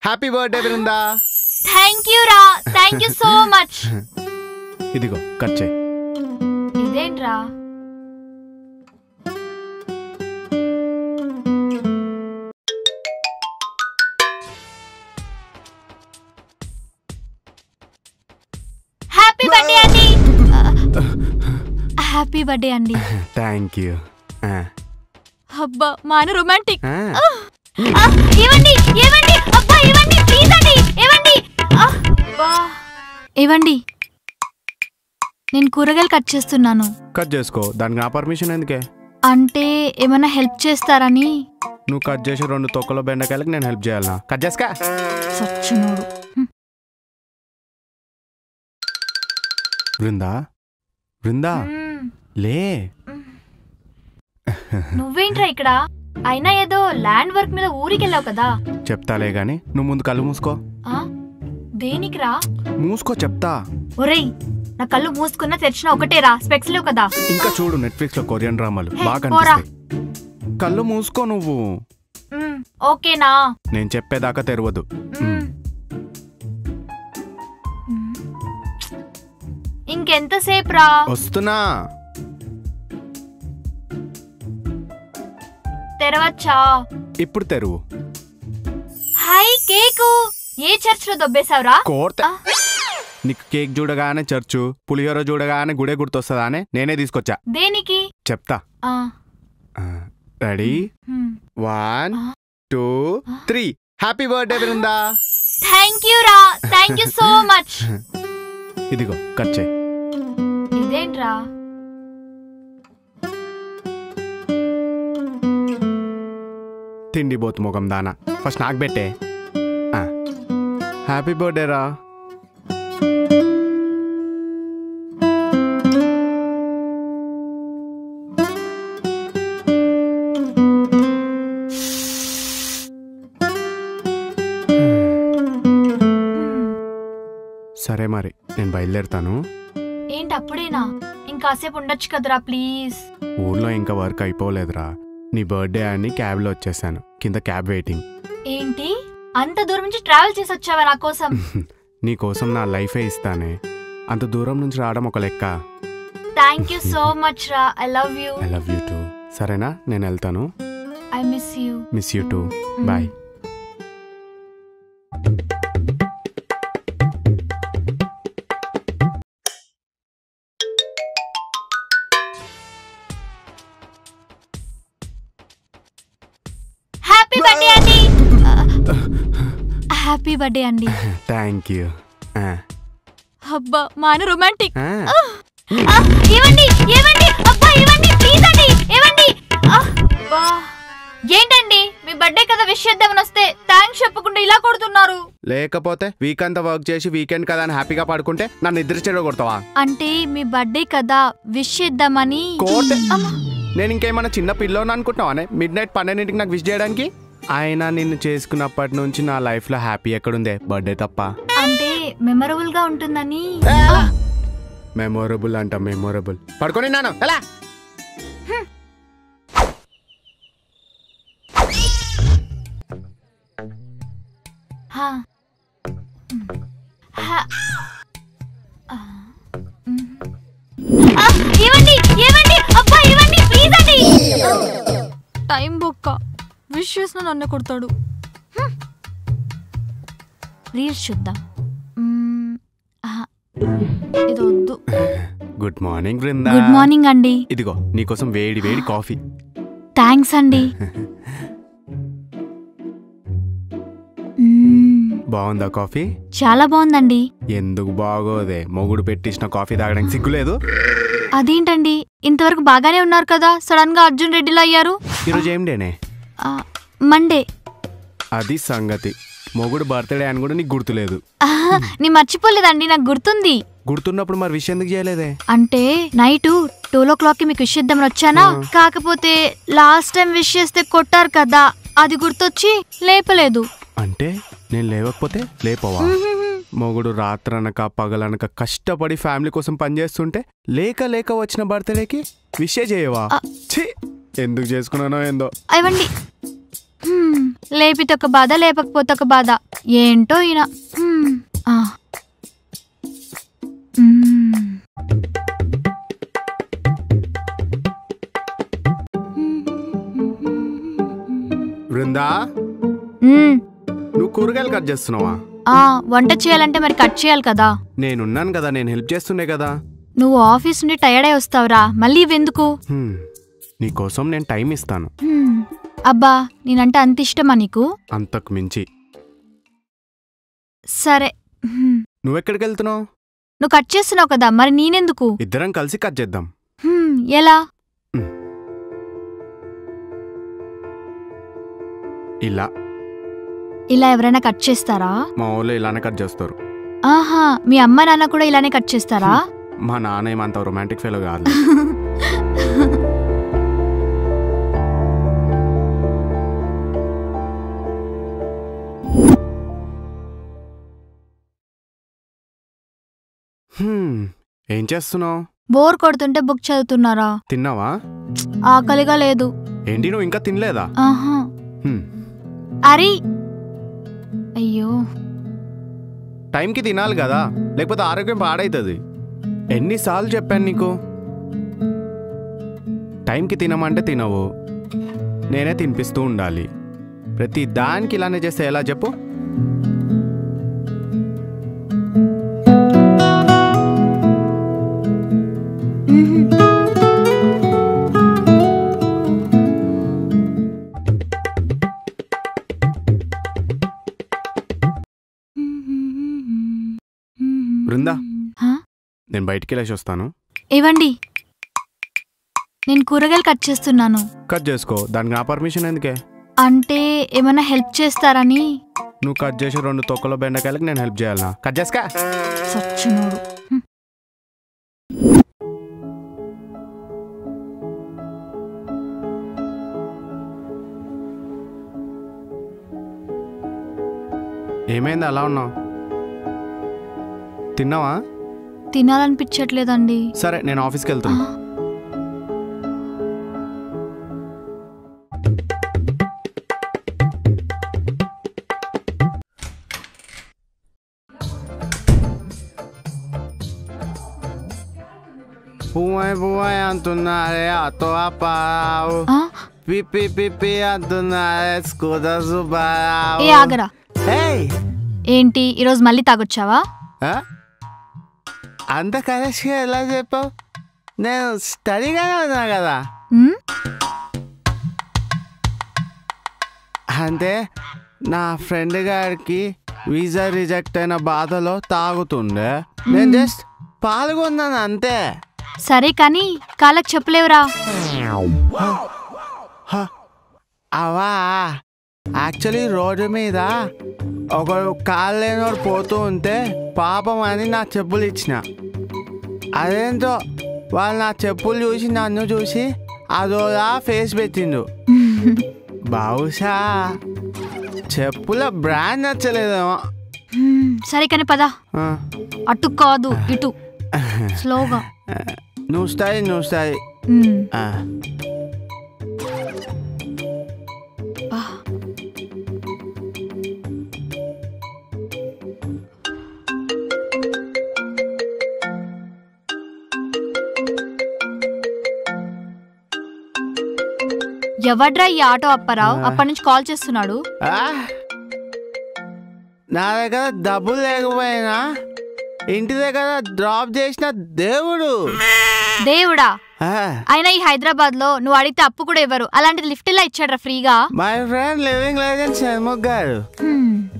Happy birthday Brinda. Thank you రా, thank you so much. ఇదిగో cut చేయి. ఇదేంట్రా? హ్యాపీ బర్త్డే అండి. హ్యాపీ బర్త్డే అండి. Thank you. అబ్బా మాన రొమాంటిక్. ఇవ్వండి ఇవ్వండి, అబ్బా ఇవ్వండి ప్లీజ్ అండి, ఇవ్వండి. అబ్బా ఇవ్వండి, నేను కూరగాయలు కట్ చేస్తున్నాను. కట్ చేసుకో, దానికి నా పర్మిషన్ ఎందుకే? అంటే ఏమైనా హెల్ప్ చేస్తారని. నువ్వు కట్ చేసి 2 తొక్కల బెండకాయలకు నేను హెల్ప్ చేయాలనా? కట్ చేసుకా. సచ్చినోడు. బృందా బృందా లే. నువ్వేంట్రా ఇక్కడ? అయినా ఏదో ల్యాండ్ వర్క్ మీద ఊరికెళ్ళావు కదా. చెప్తాలే గాని నువ్వు ముందు కళ్ళు మూసుకో. దేనికిరా? మూసుకో చెప్తా. ఒరేయ్, నా కళ్ళు మూసుకున్నా తెరిచినా ఒకటేరా, స్పెక్స్ లేవు కదా. ఇంకా చూడు, నెట్ఫ్లిక్స్ లో కొరియన్ డ్రామాలు బాగా కనిపిస్తాయి. కళ్ళు మూసుకో నువ్వు. ఓకేనా? నేను చెప్పేదాకా తెరవదు. ఇంకెంతసేపు రా? వస్తున్నా. తెరవచ్చా? ఇప్పుడు తెరువు. హై కేకు, ఏ చర్చ్ లో దొబ్బేశావురా? కోర్త. నీకు కేక్ చూడగానే చర్చు, పులిహోర చూడగానే గుడే గుర్తొస్తుందానే నేనే తీసుకొచ్చా. దేనికి? చెప్తా. Ready? 1 2 3. Happy birthday Brinda. Thank you రా, థాంక్యూ సో మచ్. ఇదిగో కట్ చేయి. ఇదేంట్రా? తిండి బోతు ముఖం దానా, ఫస్ట్ నాకు పెట్టే. హ్యాపీ బర్త్డే రా. సరే మరి నేను బయలుదేరుతాను. ఏంటి అప్పుడేనా? ఇంకాసేపు ఉండొచ్చు కదరా ప్లీజ్. ఊర్లో ఇంకా వర్క్ అయిపోలేదురా. నీ బర్త్డే అని క్యాబ్లో వచ్చేసాను, కింద క్యాబ్ వెయిటింగ్. ఏంటి అంత దూరం నుంచి ట్రావెల్ చేసి వచ్చావా నా కోసం? నీ కోసం నా లైఫే ఇస్తానే. అంత దూరం నుంచి రావడం ఒక లెక్క. థాంక్యూ సో మచ్ రా, I love you. I love you too. సరేనా, నేను వెళ్తాను. I miss you. Miss you too. Bye. Happy birthday అండి. హ్యాపీ బర్త్డే అండి. Thank you. అబ్బా మాన రొమాంటిక్. ఇవ్వండి ఇవ్వండి, అబ్బా ఇవ్వండి ప్లీజ్ అండి, ఇవ్వండి. అబ్బా ఏంటండి, మీ బర్త్డే కదా విష్ చేద్దామని వస్తే థాంక్స్ చెప్పకుండా ఇలా కొడుతున్నారు. లేకపోతే వీక్ అంతా వర్క్ చేసి వీకెండ్ కదా అని హ్యాపీగా పడుకుంటే నన్ను నిద్ర చెడు కొడతావా? అంటే మీ బర్త్డే కదా విష్ చేద్దామని. నేను ఇంకేమన్నా చిన్న పిల్లోని అనుకుంటున్నావానే మిడ్నైట్ 12ంటికి నాకు విష్ చేయడానికి? అయినా నిన్ను చేసుకున్నప్పటి నుంచి నా లైఫ్ లో హ్యాపీ ఎక్కడుందే, బర్త్డే తప్ప. అంటే మెమరబుల్ గా ఉంటుందని. మెమొరబుల్ అంట, మెమొరబుల్. పడుకొని నాను ఎలా? ఇవ్వండి ఇవ్వండి, అబ్బా ఇవ్వండి ప్లీజ్ అండి. టైం బొక్క, విష్ చేసిన నన్ను కొడతాడు. రీల్స్ చూద్దాం. ఇది వద్దు. Good morning Brinda. Good morning అండి. ఇదిగో నీకోసం వేడి వేడి కాఫీ. థ్యాంక్స్ అండి. బాగుందా కాఫీ? చాలా బాగుందండి. ఎందుకు బాగోదే, మొగుడు పెట్టించిన కాఫీ తాగడానికి సిగ్గులేదు? అదేంటండి, ఇంతవరకు బాగానే ఉన్నారు కదా, సడన్ గా అర్జున్ రెడ్డిలో అయ్యారు. ఈరోజు ఏం డేనే? మండే. అది సంగతి. మొగుడు బర్త్డే అని కూడా నీకు గుర్తులేదు. నీ మర్చిపోలేదండి, నాకు గుర్తుంది. గుర్తున్నప్పుడు మరి విష్ ఎందుకు చేయలేదే? అంటే నైట్ 12 o'clock కి మీకు విష్ చేద్దామని వచ్చానా, కాకపోతే లాస్ట్ టైం విష్ చేస్తే కొట్టారు కదా, అది గుర్తొచ్చి లేపలేదు. అంటే నేను లేవకపోతే లేపవా? మొగుడు రాత్రనక పగలనక కష్టపడి ఫ్యామిలీ కోసం పనిచేస్తుంటే లేక లేక వచ్చిన బర్త్డేకి విష్ చేయవా? ఎందుకు చేసుకున్నానో ఏందో. ఇవ్వండి. లేపితే ఒక బాధ, లేపకపోతే ఒక బాధ. ఏంటో ఈయన. బృందా, నువ్వు కూరగాయలు కట్ చేస్తున్నావా? వంట చేయాలంటే మరి కట్ చేయాలి కదా. నేనున్నాను కదా, నేను హెల్ప్ చేస్తుండే కదా. నువ్వు ఆఫీస్ నుండి టైర్డ్ అయి వస్తావురా, మళ్ళీ ఇవెందుకు? నీకోసం నేను టైం ఇస్తాను. అబ్బా, నేనంటే అంత ఇష్టమా నీకు? అంతకు మించి. సరే, నువ్వెక్కడికి వెళ్తున్నావు? నువ్వు కట్ చేస్తున్నావు కదా, మరి నేనెందుకు? ఇద్దరం కలిసి కట్ చేద్దాం. ఎలా? ఇలా. ఇలా ఎవరైనా కట్ చేస్తారా? మా ఊళ్ళో ఇలానే కట్ చేస్తారు. ఆహా, మీ అమ్మ నాన్న కూడా ఇలానే కట్ చేస్తారా? మా నాన్న ఏమంత రొమాంటిక్ ఫెలో కాదు. ఏం చేస్తున్నావు? బోర్ కొడుతుంటే బుక్ చదువుతున్నారా? తిన్నావా? ఆకలిగా లేదు. ఏంటి, నువ్వు ఇంకా తినలేదా? ఆహా. అరే, అయ్యో, టైంకి తినాలి కదా, లేకపోతే ఆరోగ్యం పాడైతుంది. ఎన్నిసార్లు చెప్పాను నీకు? టైంకి తినమంటే తినవు, నేనే తినిపిస్తూ ఉండాలి. ప్రతి దానికి ఇలానే చేస్తే ఎలా చెప్పు? బృందా, నేను బయటికి వెళ్ళేసి వస్తాను. ఇవ్వండి, నేను కూరగాయలు కట్ చేస్తున్నాను. కట్ చేసుకో, దానికి నా పర్మిషన్ ఎందుకే? అంటే ఏమైనా హెల్ప్ చేస్తారని. నువ్వు కట్ చేసి 2 తొక్కల బెండకాయలకు నేను హెల్ప్ చేయాలనా? కట్ చేసుకా. సచ్చినోడు. ఏమైంది అలా ఉన్నావు? తిన్నావా? తినాలనిపించట్లేదండి. సరే, నేను ఆఫీస్కి వెళ్తున్నా. పువ్వాయి అంటున్నారే, అతో అప్పారావు. పిప్పి పిప్పి అంటున్నారే, స్కూదా సుబ్బారావు. ఏ ఆగరా. ఏంటి, ఈరోజు మళ్ళీ తాగొచ్చావా? అంత కరెక్ట్గా ఎలా చెప్పావు? నేను స్టడీగానే ఉన్నా కదా. అంటే నా ఫ్రెండ్ గారికి వీసా రిజెక్ట్ అయిన బాధలో తాగుతుండే, నేను జస్ట్ పాల్గొన్నాను అంతే. సరే కానీ కాళ్ళకి చెప్పలేవురా? అవా, యాక్చువల్లీ రోడ్డు మీద ఒకడు కాళ్ళు లేనివాడు పోతూ ఉంటే పాపం అని నా చెప్పులు ఇచ్చిన. అదేంటో వాళ్ళు నా చెప్పులు చూసి నన్ను చూసి అదోలా ఫేస్ పెట్టిండు. బహుశా చెప్పుల బ్రాండ్ నచ్చలేదేమో. సరే కానీ పద. అటు కాదు, ఇటు స్లోగా. నువ్వు స్టైల్. ఎవడ్రా ఈ ఆటో అప్పారావు? అప్పటి నుంచి కాల్ చేస్తున్నాడు. నా దగ్గర డబ్బులు లేకపోయినా ఇంటి దగ్గర డ్రాప్ చేసిన దేవుడు. దేవుడా? అయినా ఈ హైదరాబాద్ లో నువ్వు అడిగితే అప్పు కూడా ఇవ్వరు, అలాంటిది లిఫ్ట్ ఇలా ఇచ్చాడ్రా ఫ్రీగా. My friend living legend Shanmukh గారు,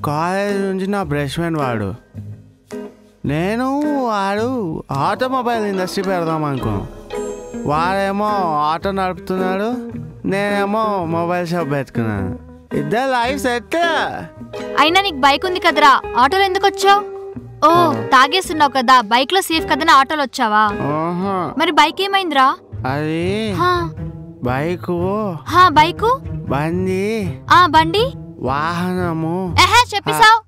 కాలేజ్ నుంచి నా బెస్ట్ ఫ్రెండ్ వాడు. వాడు ఆటోమొబైల్ ఇండస్ట్రీ పెడదాం అనుకున్నాను. వాడేమో ఆటో నడుపుతున్నాడు, నేనేమో మొబైల్ షాప్ పెట్టుకున్నాను. ఇద్దరు లైఫ్ సెట్. అయినా నీకు బైక్ ఉంది కదరా, ఆటోలో ఎందుకు వచ్చావు? ఓ, తాగేస్తున్నావు కదా, బైక్ లో సేఫ్ కదని ఆటోలో వచ్చావా? మరి బైక్ ఏమైందిరా? అది బైకు బండి. బండి వాహనము. చెప్పేసావు.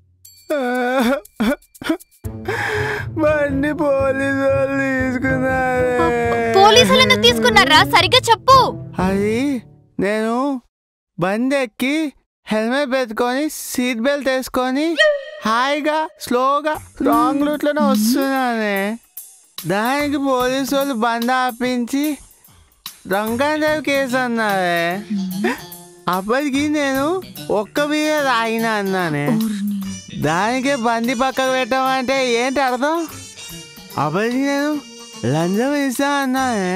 బండి పోలీసు వాళ్ళు తీసుకున్నారు. పోలీసులు ఎందుకు తీసుకున్నారా? సరిగ్గా చెప్పు. అది నేను బండి ఎక్కి హెల్మెట్ పెట్టుకొని సీట్ బెల్ట్ వేసుకొని హాయిగా స్లోగా రాంగ్ రూట్లోనే వస్తున్నానే. దానికి పోలీసు వాళ్ళు బండి ఆపించి రంగందేవ్ కేసు అన్నారే. అప్పటికి నేను ఒక్క మీద తాగినా అన్నానే. దానికే బండి పక్కకు పెట్టామంటే ఏంటి అర్థం? అప్పటికి నేను లంచం ఇస్తా అన్నానే.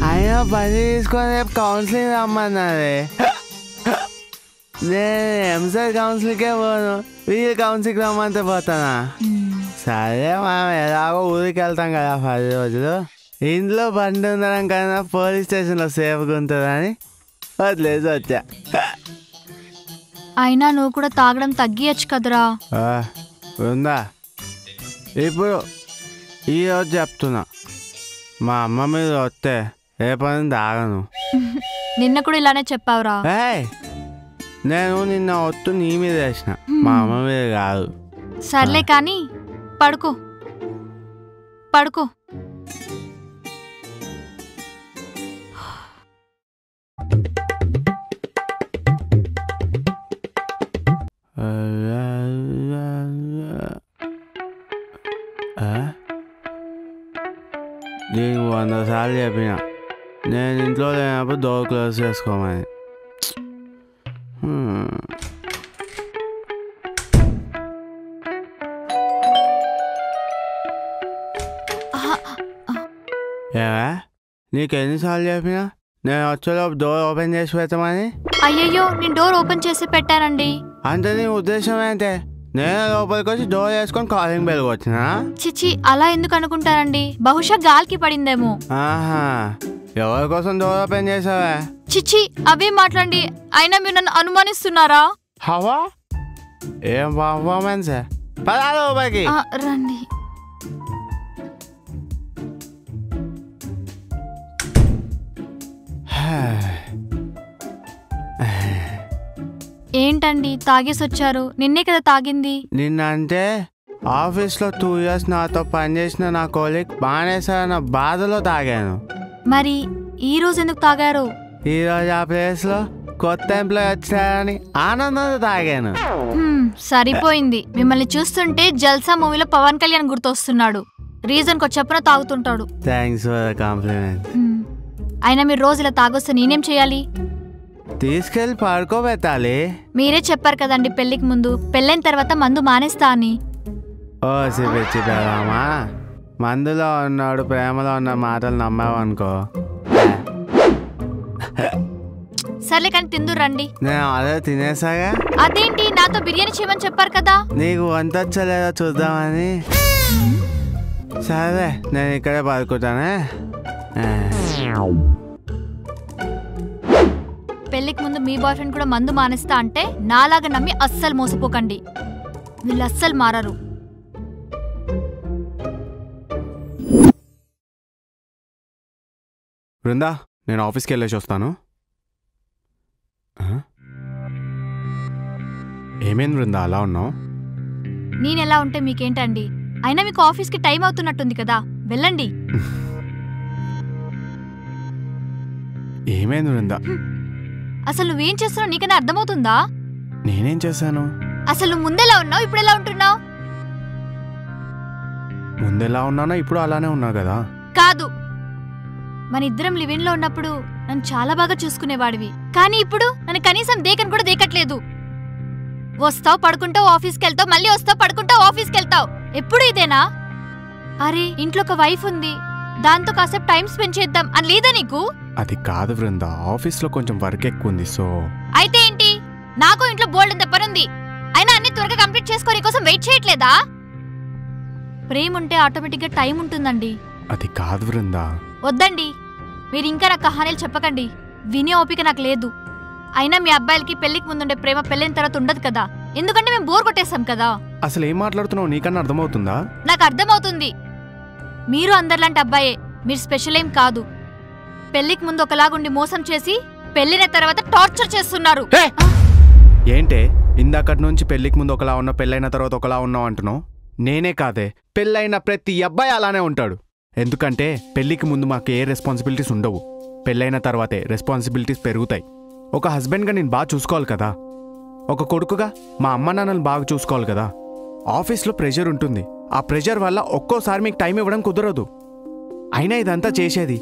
అయినా బండి తీసుకొని రేపు కౌన్సిలింగ్ రమ్మన్నారే. నేను ఎంసెట్ కౌన్సిలింగ్కే పోను, వీళ్ళు కౌన్సిలింగ్ రమ్మంటే పోతానా? సరే మనం ఎలాగో ఊరికి వెళ్తాం కదా 10 రోజులు, ఇంట్లో బండి ఉండడం కన్నా పోలీస్ స్టేషన్లో సేఫ్గా ఉంటుందని వదిలేసి వచ్చా. అయినా నువ్వు కూడా తాగడం తగ్గియచ్చు కదరా. ఉందా? ఇప్పుడు ఈరోజు చెప్తున్నా, మా అమ్మ మీద వస్తే రేపని తాగను. నిన్న కూడా ఇలానే చెప్పావురా. నేను నిన్న ఒత్తు నీ మీద వేసిన, మా అమ్మ మీద కాదు. సర్లే కానీ పడుకో పడుకో. దీనికి 100 సార్లు చెప్పిన నేను ఇంట్లో లేనప్పుడు డోర్ క్లోజ్ చేసుకోమని. ఏవా నీకు ఎన్నిసార్లు చెప్పినా నేను వచ్చేలోపు డోర్ ఓపెన్ చేసి పెట్టమని? అయ్యయ్యో, నేను డోర్ ఓపెన్ చేసి పెట్టానండి. అంటే నీ ఉద్దేశం ఏంటే నేను లోపలికి వచ్చి డోర్ వేసుకొని కాలింగ్ బెల్ వచ్చినా? చిచి, అలా ఎందుకు అనుకుంటారండి? బహుశా గాలికి పడిందేమో. ఆహా, ఎవరి కోసం డోర్ ఓపెన్ చేసావా? చిచి, అవే మాట్లాడండి. అయినా మీరు నన్ను అనుమానిస్తున్నారా? హవా ఏం పర్ఫార్మెన్స్! పదా లోపలికి రండి. ఏంటండి తాగేసి వచ్చారు? నిన్నే కదా తాగింది. నిన్న అంటే ఆఫీస్లో 2 years నాతో పనిచేసిన నా కోలీగ్ బానేసారన్న బాధలో తాగాను. మరి ఈ రోజు ఎందుకు తాగారు? ఈరోజు ఆ ప్లేస్లో కొత్త ఎంప్లాయ్ వచ్చారని ఆనందంతో తాగాను. సరిపోయింది. మిమ్మల్ని చూస్తుంటే జల్సా మూవీలో పవన్ కళ్యాణ్ గుర్తొస్తున్నాడు. రీజన్ కో చెప్పిన తాగుతుంటాడు. Thanks for the compliment. అయినా మీరు రోజు ఇలా తాగొస్తే నేనేం చేయాలి? తీసుకెళ్ళి పడుకోబెట్టాలి. మీరే చెప్పారు కదండి పెళ్లికి ముందు, పెళ్ళైన తర్వాత మందు మానేస్తా అని. ఓ పిచ్చి పెదామా, మందులో ఉన్నాడు ప్రేమలో ఉన్న మాటలు నమ్మావు అనుకో. సర్లే కానీ తిందు రండి. నేను అదే తినేసాగా. అదేంటి, నాతో బిర్యానీ చేయమని చెప్పారు కదా. నీకు వంట వచ్చలేదో చూద్దామని. సరే నేను ఇక్కడే పడుకుంటానే. పెళ్లికి ముందు మీ బాయ్ ఫ్రెండ్ కూడా మందు మానేస్తా అంటే నాలాగా నమ్మి అస్సలు మోసపోకండి. వీళ్ళు అస్సలు మారరు. బృందా, నేను ఆఫీస్కి వెళ్ళేసి వస్తాను. ఏమేం బృందా అలా ఉన్నావు? నేనెలా ఉంటే మీకేంటండి? అయినా మీకు ఆఫీస్కి టైం అవుతున్నట్టుంది కదా, వెళ్ళండి. ఏమైంది బృందా? అసలు నువ్వేం చేస్తున్నావు నీకన్నా అర్థమవుతుందా? నేనేం చేశాను? అసలు నువ్వు ముందెలా ఉన్నావు, ఇప్పుడు ఎలా ఉంటున్నావు? ముందెలా ఉన్నానా ఇప్పుడు అలానే ఉన్నా కదా. కాదు, మన ఇద్దరం లివింగ్ లో ఉన్నప్పుడు నన్ను చాలా బాగా చూసుకునేవాడివి. కానీ ఇప్పుడు నన్ను కనీసం దేకని కూడా దేకట్లేదు. వస్తావు, పడుకుంటావు, ఆఫీస్కి వెళ్తావు, మళ్ళీ వస్తావు, పడుకుంటావు, ఆఫీస్కి వెళ్తావు. ఎప్పుడు ఇదేనా? అరే, ఇంట్లో ఒక వైఫ్ ఉంది, దాంతో కాసేపు టైం స్పెండ్ చేద్దాం అని లేదా నీకు? అది కాదు బృందా, ఆఫీస్లో కొంచెం వర్క్ ఎక్కువ ఉంది. సో అయితే ఏంటి? నాకు ఇంట్లో బోల్డ్ అంత పని ఉంది. అయినా అన్ని త్వరగా కంప్లీట్ చేసుకోని కోసం వెయిట్ చేయట్లేదా? ప్రేమ ఉంటే ఆటోమేటిక్ గా టైం ఉంటుందండి. అది కాదు బృందా. వద్దండి, మీరు ఇంకా నాకు కహానీలు చెప్పకండి. వినే ఓపిక నాకు లేదు. అయినా మీ అబ్బాయిలకి పెళ్లికి ముందుండే ప్రేమ పెళ్ళైన తర్వాత ఉండదు కదా, ఎందుకంటే మేము బోర్ కొట్టేస్తాం కదా. అసలు ఏం మాట్లాడుతున్నావు, నీకన్నా అర్థమవుతుందా? నాకు అర్థమవుతుంది. మీరు అందరిలాంటి అబ్బాయే, మీరు స్పెషల్ ఏం కాదు. పెళ్లికి ముందు ఒకలాగుండి మోసం చేసి పెళ్లిన తర్వాత టార్చర్ చేస్తున్నారు. ఏంటే ఇందాకటి నుంచి పెళ్లికి ముందు ఒకలా ఉన్నా పెళ్ళైన తర్వాత ఒకలా ఉన్నావు అంటున్నావు? నేనే కాదే, పెళ్ళైన ప్రతి అబ్బాయి అలానే ఉంటాడు. ఎందుకంటే పెళ్లికి ముందు మాకు ఏ రెస్పాన్సిబిలిటీస్ ఉండవు, పెళ్ళైన తర్వాతే రెస్పాన్సిబిలిటీస్ పెరుగుతాయి. ఒక హస్బెండ్గా నేను బాగా చూసుకోవాలి కదా, ఒక కొడుకుగా మా అమ్మ నాన్నని బాగా చూసుకోవాలి కదా. ఆఫీస్లో ప్రెషర్ ఉంటుంది, ఆ ప్రెషర్ వల్ల ఒక్కోసారి మీకు టైం ఇవ్వడం కుదరదు. అయినా ఇదంతా చేసేది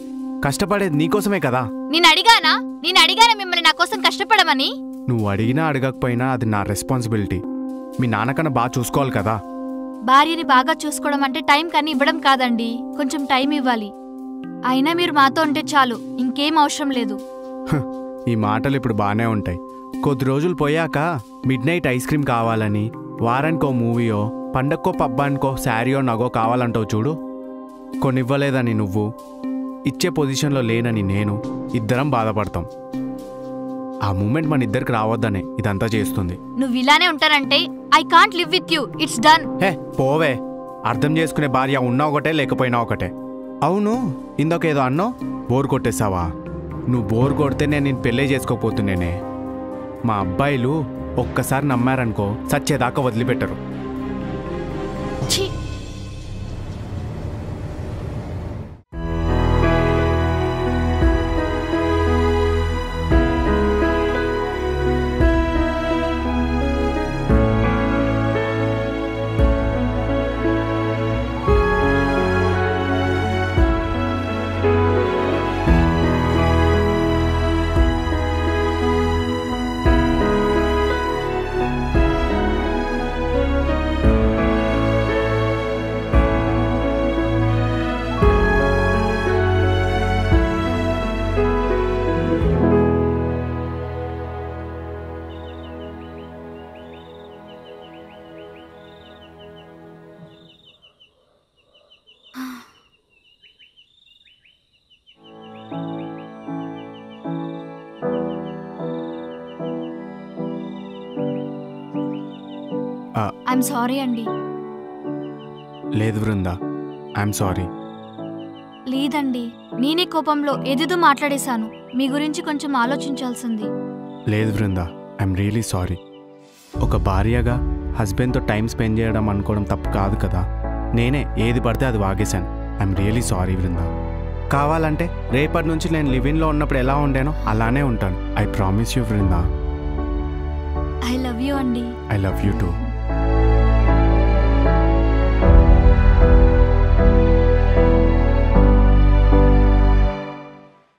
కష్టపడేది నీకోసమే కదా. నేను అడిగానా మిమ్మల్ని నా కోసం కష్టపడమని? నువ్వు అడిగినా అడగకపోయినా అది నా రెస్పాన్సిబిలిటీ. మీ నాన్నకన్నా బాగా చూసుకోవాలి కదా. భార్యని బాగా చూసుకోవడం అంటే టైం కానీ ఇవ్వడం కాదండి, కొంచెం టైం ఇవ్వాలి. అయినా మీరు మాతో ఉంటే చాలు, ఇంకేం అవసరం లేదు. ఈ మాటలు ఇప్పుడు బాగానే ఉంటాయి. కొద్ది రోజులు పోయాక మిడ్ నైట్ ఐస్ క్రీమ్ కావాలని, వారానికో మూవీయో, పండక్కో పబ్బానికో శారీయో నగో కావాలంటావు చూడు. కొనివ్వలేదని నువ్వు, ఇచ్చే పొజిషన్లో లేనని నేను, ఇద్దరం బాధపడతాం. ఆ మూమెంట్ మన ఇద్దరికి రావద్దనే ఇదంతా చేస్తుంది. నువ్వు ఇలానే ఉంటానంటే I can't live with you, it's done. Hey పోవే, అర్థం చేసుకునే భార్య ఉన్నా ఒకటే లేకపోయినా ఒకటే. అవును, ఇందాకేదో అన్నో బోర్ కొట్టేసావా? నువ్వు బోర్ కొడితే నేను పెళ్ళే చేసుకోకపోతున్నానే. మా అబ్బాయిలు ఒక్కసారి నమ్మారనుకో సచ్చేదాకా వదిలిపెట్టరు. ఐఎమ్ సారీ అండి. లేదు బృందా, ఐఎమ్ సారీ. లేదండి, నేనే కోపంలో ఏదేదో మాట్లాడేశాను. మీ గురించి కొంచెం ఆలోచించాల్సింది. లేదు బృందా, ఐఎమ్ రియలీ సారీ. ఒక భార్యగా హస్బెండ్తో టైం స్పెండ్ చేయడం అనుకోవడం తప్పు కాదు కదా. నేనే ఏది పడితే అది వాగేశాను. I'm really sorry Brinda. కావాలంటే రేపటి నుంచి నేను లివింగ్లో ఉన్నప్పుడు ఎలా ఉండానో అలానే ఉంటాను. I promise you Brinda. I love you అండి. I love you two.